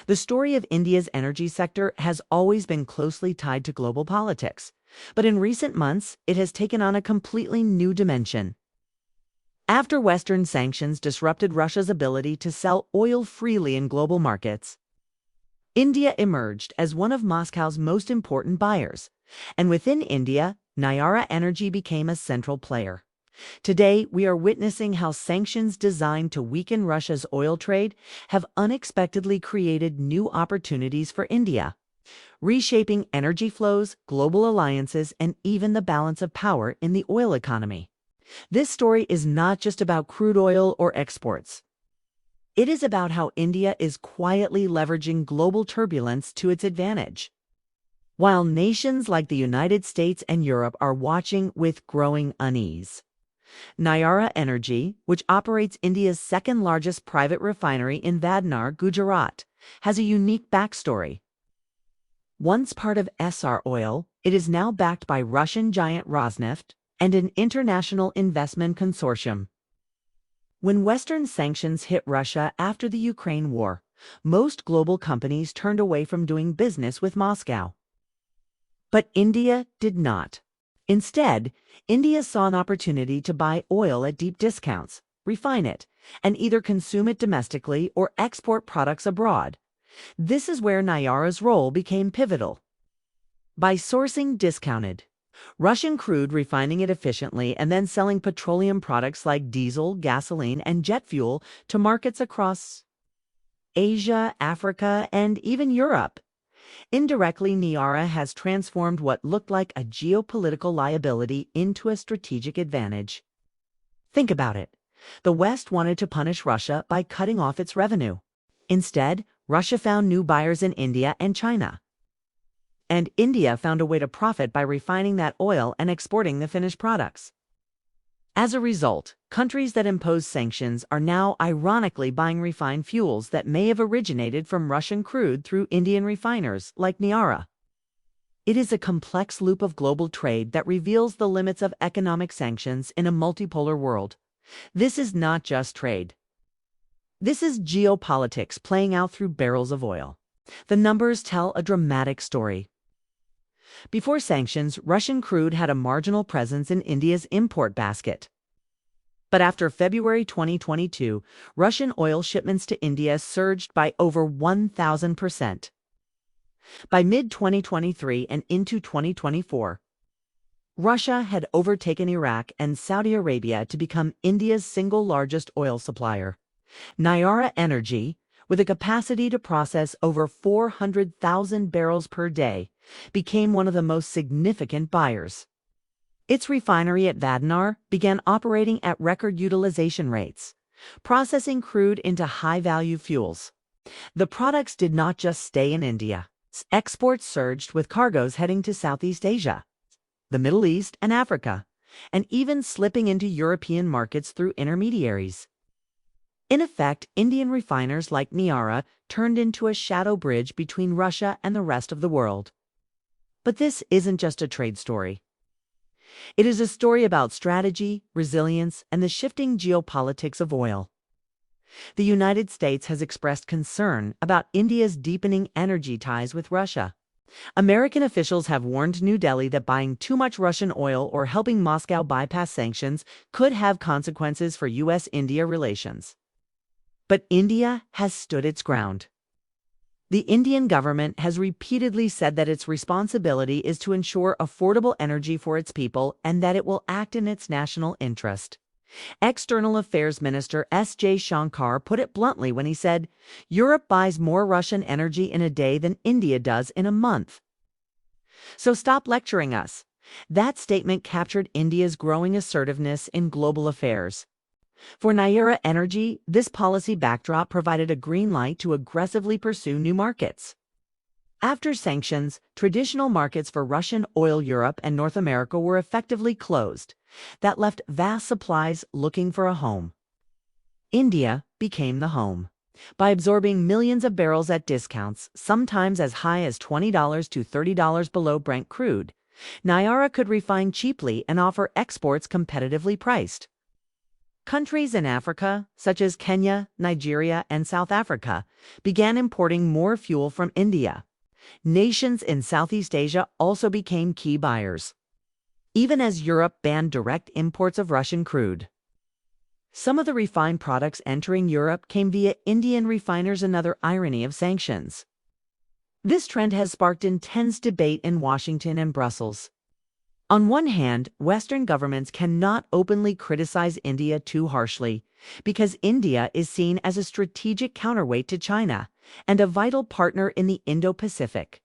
The story of India's energy sector has always been closely tied to global politics, but in recent months, it has taken on a completely new dimension. After Western sanctions disrupted Russia's ability to sell oil freely in global markets, India emerged as one of Moscow's most important buyers, and within India, Nayara Energy became a central player. Today, we are witnessing how sanctions designed to weaken Russia's oil trade have unexpectedly created new opportunities for India, reshaping energy flows, global alliances, and even the balance of power in the oil economy. This story is not just about crude oil or exports. It is about how India is quietly leveraging global turbulence to its advantage. While nations like the United States and Europe are watching with growing unease. Nayara Energy, which operates India's second-largest private refinery in Vadnar, Gujarat, has a unique backstory. Once part of Essar Oil, it is now backed by Russian giant Rosneft and an international investment consortium. When Western sanctions hit Russia after the Ukraine war, most global companies turned away from doing business with Moscow. But India did not. Instead, India saw an opportunity to buy oil at deep discounts, refine it, and either consume it domestically or export products abroad. This is where Nayara's role became pivotal. By sourcing discounted Russian crude, refining it efficiently, and then selling petroleum products like diesel, gasoline, and jet fuel to markets across Asia, Africa, and even Europe. Indirectly, Nayara has transformed what looked like a geopolitical liability into a strategic advantage. Think about it. The West wanted to punish Russia by cutting off its revenue. Instead, Russia found new buyers in India and China. And India found a way to profit by refining that oil and exporting the finished products. As a result, countries that impose sanctions are now ironically buying refined fuels that may have originated from Russian crude through Indian refiners like Nayara. It is a complex loop of global trade that reveals the limits of economic sanctions in a multipolar world. This is not just trade. This is geopolitics playing out through barrels of oil. The numbers tell a dramatic story. Before sanctions, Russian crude had a marginal presence in India's import basket. But after February 2022, Russian oil shipments to India surged by over 1,000%. By mid-2023 and into 2024, Russia had overtaken Iraq and Saudi Arabia to become India's single largest oil supplier. Nayara Energy, with a capacity to process over 400,000 barrels per day, became one of the most significant buyers. Its refinery at Vadnar began operating at record utilization rates, processing crude into high-value fuels. The products did not just stay in India. Exports surged with cargoes heading to Southeast Asia, the Middle East, and Africa, and even slipping into European markets through intermediaries. In effect, Indian refiners like Nayara turned into a shadow bridge between Russia and the rest of the world. But this isn't just a trade story. It is a story about strategy, resilience, and the shifting geopolitics of oil. The United States has expressed concern about India's deepening energy ties with Russia. American officials have warned New Delhi that buying too much Russian oil or helping Moscow bypass sanctions could have consequences for U.S.-India relations. But India has stood its ground. The Indian government has repeatedly said that its responsibility is to ensure affordable energy for its people and that it will act in its national interest. External Affairs Minister S.J. Shankar put it bluntly when he said, "Europe buys more Russian energy in a day than India does in a month. So stop lecturing us." That statement captured India's growing assertiveness in global affairs. For Nayara Energy, this policy backdrop provided a green light to aggressively pursue new markets. After sanctions, traditional markets for Russian oil Europe and North America were effectively closed. That left vast supplies looking for a home. India became the home. By absorbing millions of barrels at discounts, sometimes as high as $20 to $30 below Brent crude, Nayara could refine cheaply and offer exports competitively priced. Countries in Africa, such as Kenya, Nigeria, and South Africa, began importing more fuel from India. Nations in Southeast Asia also became key buyers, even as Europe banned direct imports of Russian crude. Some of the refined products entering Europe came via Indian refiners, another irony of sanctions. This trend has sparked intense debate in Washington and Brussels. On one hand, Western governments cannot openly criticize India too harshly because India is seen as a strategic counterweight to China and a vital partner in the Indo-Pacific.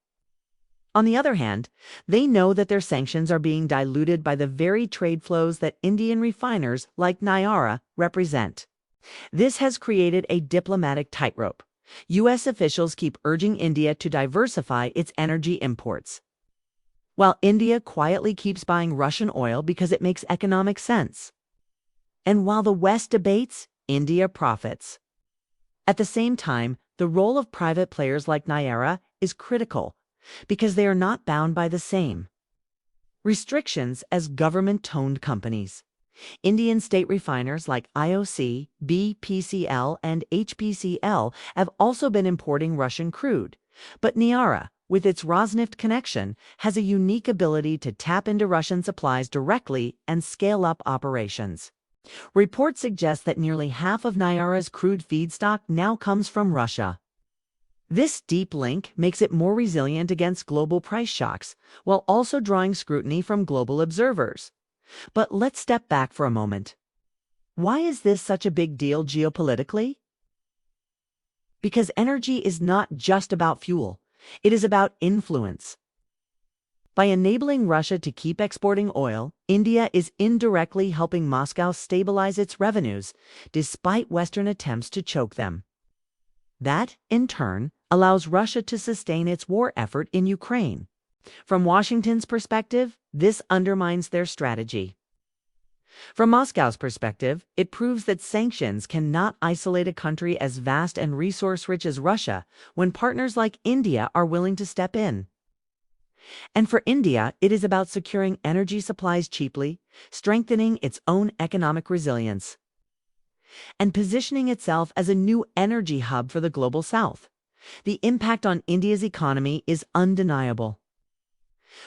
On the other hand, they know that their sanctions are being diluted by the very trade flows that Indian refiners like Nayara represent. This has created a diplomatic tightrope. U.S. officials keep urging India to diversify its energy imports, while India quietly keeps buying Russian oil because it makes economic sense. And while the West debates, India profits. At the same time, the role of private players like Nayara is critical because they are not bound by the same restrictions as government-owned companies. Indian state refiners like IOC, BPCL, and HPCL have also been importing Russian crude, but Nayara, with its Rosneft connection, has a unique ability to tap into Russian supplies directly and scale up operations. Reports suggest that nearly half of Nayara's crude feedstock now comes from Russia. This deep link makes it more resilient against global price shocks, while also drawing scrutiny from global observers. But let's step back for a moment. Why is this such a big deal geopolitically? Because energy is not just about fuel. It is about influence. By enabling Russia to keep exporting oil, India is indirectly helping Moscow stabilize its revenues, despite Western attempts to choke them. That, in turn, allows Russia to sustain its war effort in Ukraine. From Washington's perspective, this undermines their strategy. From Moscow's perspective, it proves that sanctions cannot isolate a country as vast and resource-rich as Russia when partners like India are willing to step in. And for India, it is about securing energy supplies cheaply, strengthening its own economic resilience, and positioning itself as a new energy hub for the global South. The impact on India's economy is undeniable.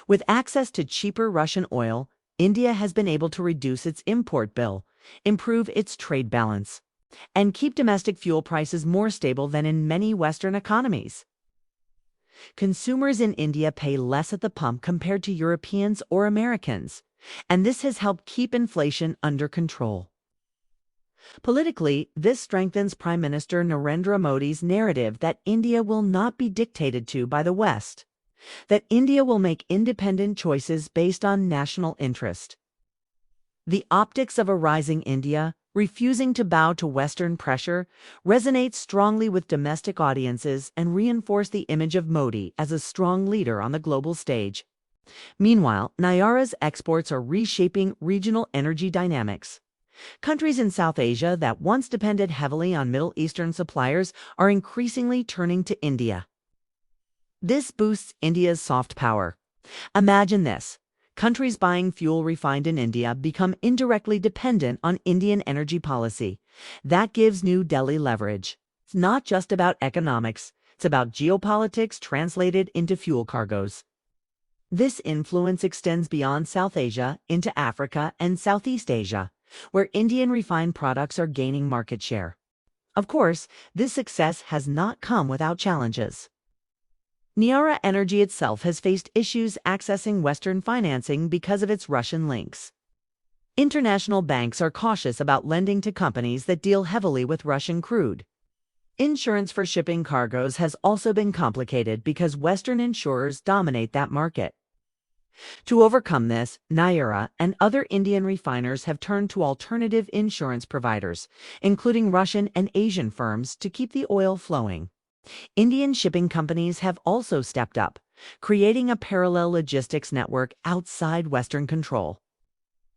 With access to cheaper Russian oil, India has been able to reduce its import bill, improve its trade balance, and keep domestic fuel prices more stable than in many Western economies. Consumers in India pay less at the pump compared to Europeans or Americans, and this has helped keep inflation under control. Politically, this strengthens Prime Minister Narendra Modi's narrative that India will not be dictated to by the West, that India will make independent choices based on national interest. The optics of a rising India, refusing to bow to Western pressure, resonates strongly with domestic audiences and reinforce the image of Modi as a strong leader on the global stage. Meanwhile, Nayara's exports are reshaping regional energy dynamics. Countries in South Asia that once depended heavily on Middle Eastern suppliers are increasingly turning to India. This boosts India's soft power. Imagine this. Countries buying fuel refined in India become indirectly dependent on Indian energy policy. That gives New Delhi leverage. It's not just about economics. It's about geopolitics translated into fuel cargoes. This influence extends beyond South Asia into Africa and Southeast Asia, where Indian refined products are gaining market share. Of course, this success has not come without challenges. Nayara Energy itself has faced issues accessing Western financing because of its Russian links. International banks are cautious about lending to companies that deal heavily with Russian crude. Insurance for shipping cargoes has also been complicated because Western insurers dominate that market. To overcome this, Nayara and other Indian refiners have turned to alternative insurance providers, including Russian and Asian firms, to keep the oil flowing. Indian shipping companies have also stepped up, creating a parallel logistics network outside Western control.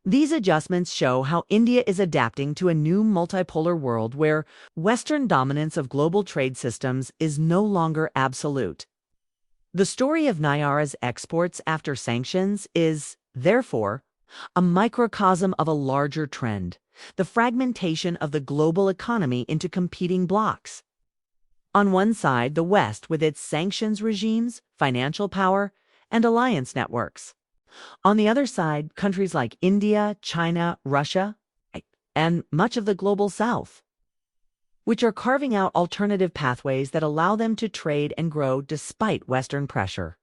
These adjustments show how India is adapting to a new multipolar world where Western dominance of global trade systems is no longer absolute. The story of Nayara's exports after sanctions is, therefore, a microcosm of a larger trend, the fragmentation of the global economy into competing blocs. On one side, the West with its sanctions regimes, financial power, and alliance networks. On the other side, countries like India, China, Russia, and much of the global South, which are carving out alternative pathways that allow them to trade and grow despite Western pressure.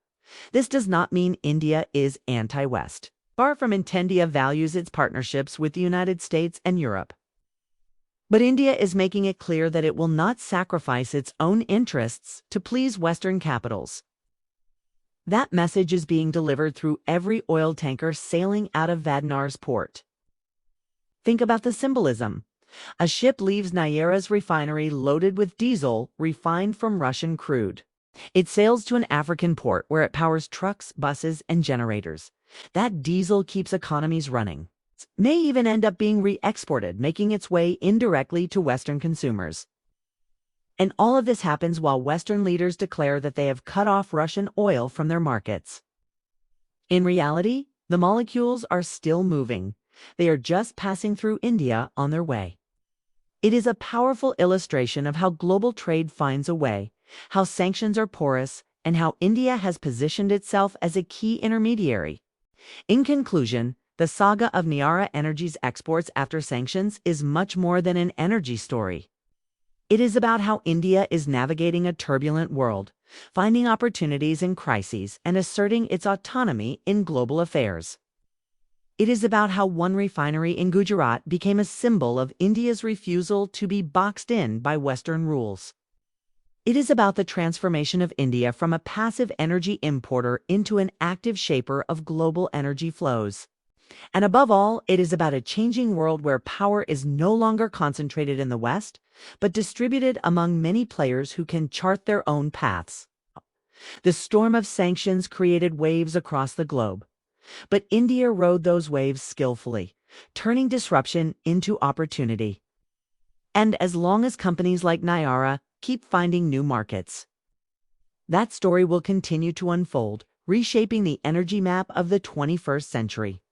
This does not mean India is anti-West. Far from it, India values its partnerships with the United States and Europe. But India is making it clear that it will not sacrifice its own interests to please Western capitals. That message is being delivered through every oil tanker sailing out of Vadnar's port. Think about the symbolism. A ship leaves Nayara's refinery loaded with diesel refined from Russian crude. It sails to an African port where it powers trucks, buses, and generators. That diesel keeps economies running. It may even end up being re-exported, making its way indirectly to Western consumers. And all of this happens while Western leaders declare that they have cut off Russian oil from their markets. In reality, the molecules are still moving. They are just passing through India on their way. It is a powerful illustration of how global trade finds a way, how sanctions are porous, and how India has positioned itself as a key intermediary. In conclusion, the saga of Nayara Energy's exports after sanctions is much more than an energy story. It is about how India is navigating a turbulent world, finding opportunities in crises, and asserting its autonomy in global affairs. It is about how one refinery in Gujarat became a symbol of India's refusal to be boxed in by Western rules. It is about the transformation of India from a passive energy importer into an active shaper of global energy flows. And above all, it is about a changing world where power is no longer concentrated in the West, but distributed among many players who can chart their own paths. The storm of sanctions created waves across the globe. But India rode those waves skillfully, turning disruption into opportunity. And as long as companies like Nayara keep finding new markets, that story will continue to unfold, reshaping the energy map of the 21st century.